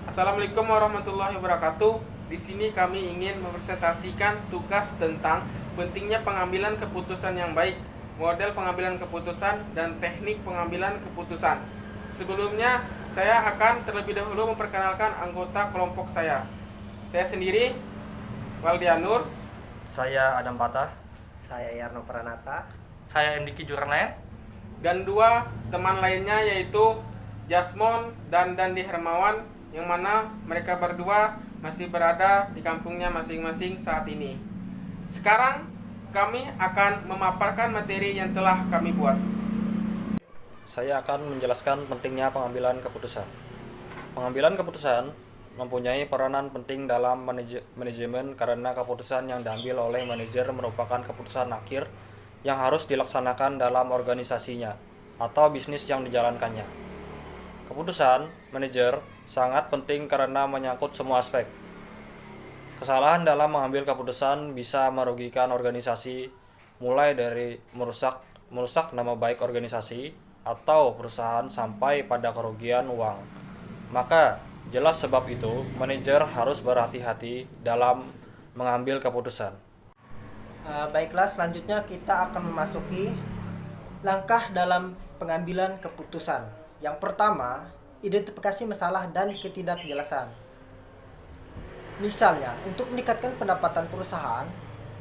Assalamualaikum warahmatullahi wabarakatuh. Di sini kami ingin mempresentasikan tugas tentang pentingnya pengambilan keputusan yang baik, model pengambilan keputusan, dan teknik pengambilan keputusan. Sebelumnya, saya akan terlebih dahulu memperkenalkan anggota kelompok saya. Saya sendiri, Waldianur. Saya Adam Patah. Saya Yarno Pranata. Saya Endiki Jurnaen. Dan dua teman lainnya yaitu Jasmon dan Dandi Hermawan, yang mana mereka berdua masih berada di kampungnya masing-masing saat ini. Sekarang kami akan memaparkan materi yang telah kami buat. Saya akan menjelaskan pentingnya pengambilan keputusan. Pengambilan keputusan mempunyai peranan penting dalam manajemen karena keputusan yang diambil oleh manajer merupakan keputusan akhir yang harus dilaksanakan dalam organisasinya atau bisnis yang dijalankannya. Keputusan manajer sangat penting karena menyangkut semua aspek. Kesalahan dalam mengambil keputusan bisa merugikan organisasi, mulai dari merusak nama baik organisasi atau perusahaan sampai pada kerugian uang. Maka, jelas sebab itu, manajer harus berhati-hati dalam mengambil keputusan. Baiklah, selanjutnya kita akan memasuki langkah dalam pengambilan keputusan. Yang pertama, identifikasi masalah dan ketidakjelasan. Misalnya, untuk meningkatkan pendapatan perusahaan,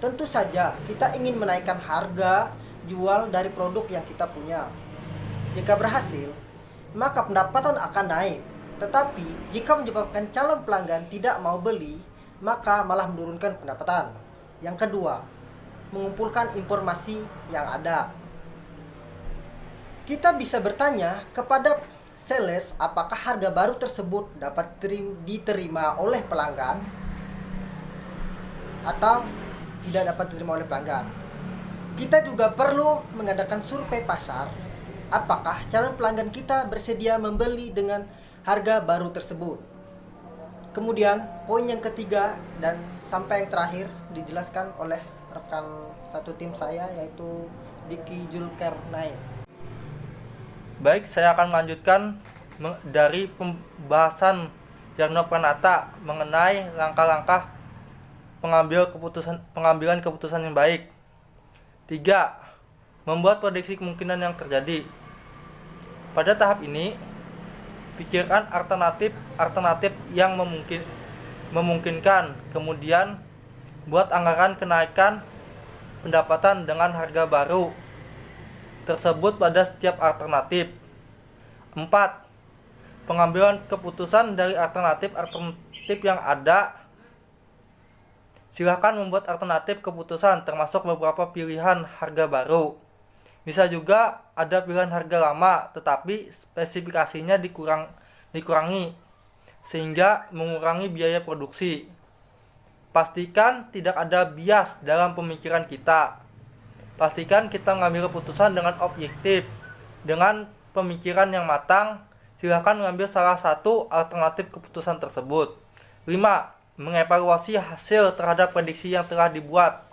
tentu saja kita ingin menaikkan harga jual dari produk yang kita punya. Jika berhasil, maka pendapatan akan naik. Tetapi, jika menyebabkan calon pelanggan tidak mau beli, maka malah menurunkan pendapatan. Yang kedua, mengumpulkan informasi yang ada. Kita bisa bertanya kepada sales apakah harga baru tersebut dapat diterima oleh pelanggan atau tidak dapat diterima oleh pelanggan. Kita juga perlu mengadakan survei pasar, apakah calon pelanggan kita bersedia membeli dengan harga baru tersebut. Kemudian poin yang ketiga dan sampai yang terakhir dijelaskan oleh rekan satu tim saya, yaitu Diki Julkarnain. Baik, saya akan melanjutkan dari pembahasan Yarno Pranata mengenai langkah-langkah pengambilan keputusan yang baik. 3. Membuat prediksi kemungkinan yang terjadi. Pada tahap ini, pikirkan alternatif yang memungkinkan. Kemudian, buat anggaran kenaikan pendapatan dengan harga baru tersebut pada setiap alternatif. 4. Pengambilan keputusan dari alternatif yang ada. Silakan membuat alternatif keputusan termasuk beberapa pilihan harga baru. Bisa juga ada pilihan harga lama tetapi spesifikasinya dikurangi sehingga mengurangi biaya produksi. Pastikan tidak ada bias dalam pemikiran kita. Pastikan kita mengambil keputusan dengan objektif, dengan pemikiran yang matang. Silakan mengambil salah satu alternatif keputusan tersebut. 5. Mengevaluasi hasil terhadap prediksi yang telah dibuat.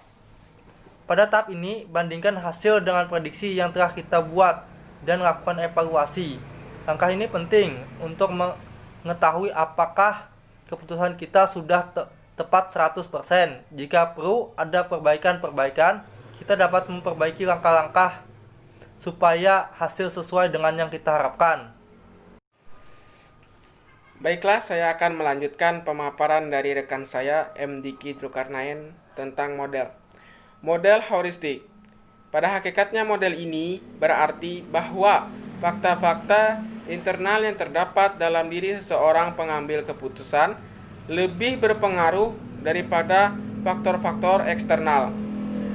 Pada tahap ini, bandingkan hasil dengan prediksi yang telah kita buat dan lakukan evaluasi. Langkah ini penting untuk mengetahui apakah keputusan kita sudah tepat 100%. Jika perlu ada perbaikan, kita dapat memperbaiki langkah-langkah supaya hasil sesuai dengan yang kita harapkan. Baiklah, saya akan melanjutkan pemaparan dari rekan saya, Diki Julkarnain, tentang model. Model heuristik. Pada hakikatnya model ini berarti bahwa fakta-fakta internal yang terdapat dalam diri seseorang pengambil keputusan lebih berpengaruh daripada faktor-faktor eksternal.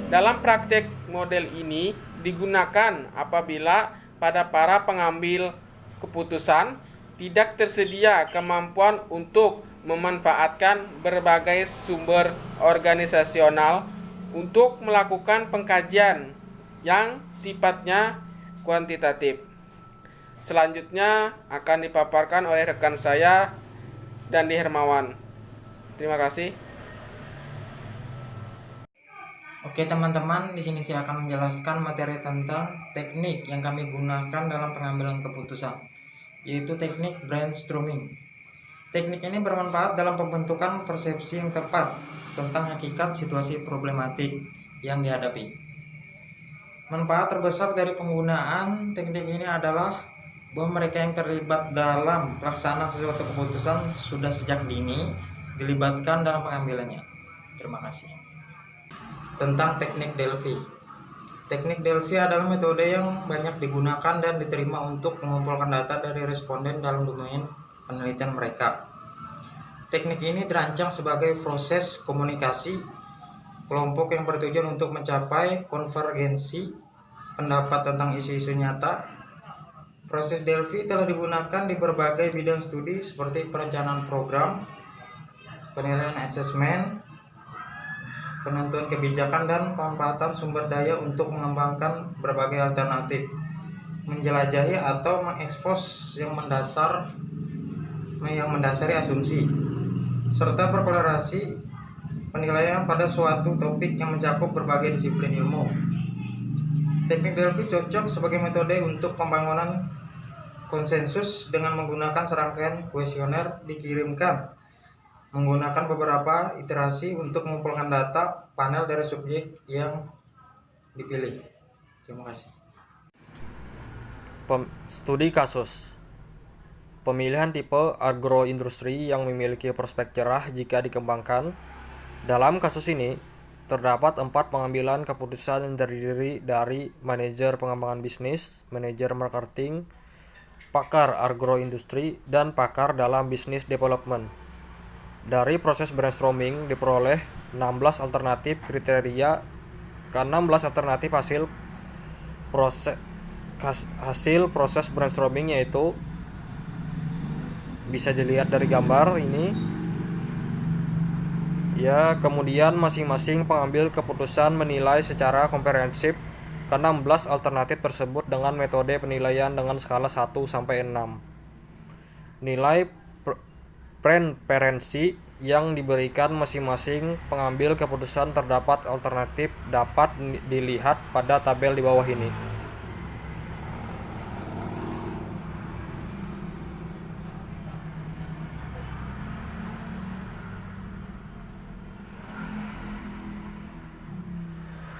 Dalam praktek model ini digunakan apabila pada para pengambil keputusan tidak tersedia kemampuan untuk memanfaatkan berbagai sumber organisasional untuk melakukan pengkajian yang sifatnya kuantitatif. Selanjutnya akan dipaparkan oleh rekan saya, Dandi Hermawan. Terima kasih. Oke teman-teman, di sini saya akan menjelaskan materi tentang teknik yang kami gunakan dalam pengambilan keputusan, yaitu teknik brainstorming. Teknik ini bermanfaat dalam pembentukan persepsi yang tepat tentang hakikat situasi problematik yang dihadapi. Manfaat terbesar dari penggunaan teknik ini adalah bahwa mereka yang terlibat dalam pelaksanaan sesuatu keputusan sudah sejak dini dilibatkan dalam pengambilannya. Terima kasih. Tentang teknik Delphi. Teknik Delphi adalah metode yang banyak digunakan dan diterima untuk mengumpulkan data dari responden dalam domain penelitian mereka. Teknik ini dirancang sebagai proses komunikasi kelompok yang bertujuan untuk mencapai konvergensi pendapat tentang isu-isu nyata. Proses Delphi telah digunakan di berbagai bidang studi seperti perencanaan program, penilaian asesmen, penentuan kebijakan, dan pemanfaatan sumber daya untuk mengembangkan berbagai alternatif, menjelajahi atau mengekspos yang mendasari asumsi, serta berkolerasi penilaian pada suatu topik yang mencakup berbagai disiplin ilmu. Teknik Delphi cocok sebagai metode untuk pembangunan konsensus dengan menggunakan serangkaian kuesioner dikirimkan menggunakan beberapa iterasi untuk mengumpulkan data panel dari subjek yang dipilih. Terima kasih. Studi kasus. Pemilihan tipe agroindustri yang memiliki prospek cerah jika dikembangkan. Dalam kasus ini, terdapat 4 pengambilan keputusan yang terdiri dari manajer pengembangan bisnis, manajer marketing, pakar agroindustri, dan pakar dalam bisnis development. Dari proses brainstorming diperoleh 16 alternatif kriteria. Ke-16 alternatif hasil proses brainstorming yaitu bisa dilihat dari gambar ini. Ya, kemudian masing-masing pengambil keputusan menilai secara komprehensif ke-16 alternatif tersebut dengan metode penilaian dengan skala 1 sampai 6. Nilai preferensi yang diberikan masing-masing pengambil keputusan terdapat alternatif dapat dilihat pada tabel di bawah ini.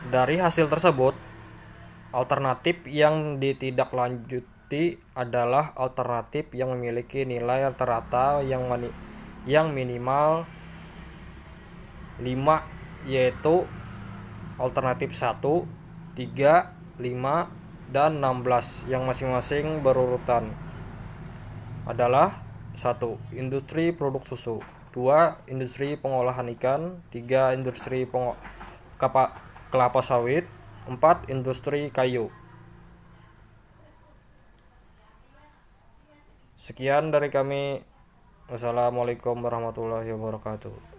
Dari hasil tersebut, alternatif yang ditindaklanjuti adalah alternatif yang memiliki nilai rata-rata yang minimal 5, yaitu alternatif 1, 3, 5, dan 16 yang masing-masing berurutan adalah 1. Industri produk susu, 2. Industri pengolahan ikan, 3. Industri kelapa sawit, 4. Industri kayu. Sekian dari kami. Wassalamualaikum warahmatullahi wabarakatuh.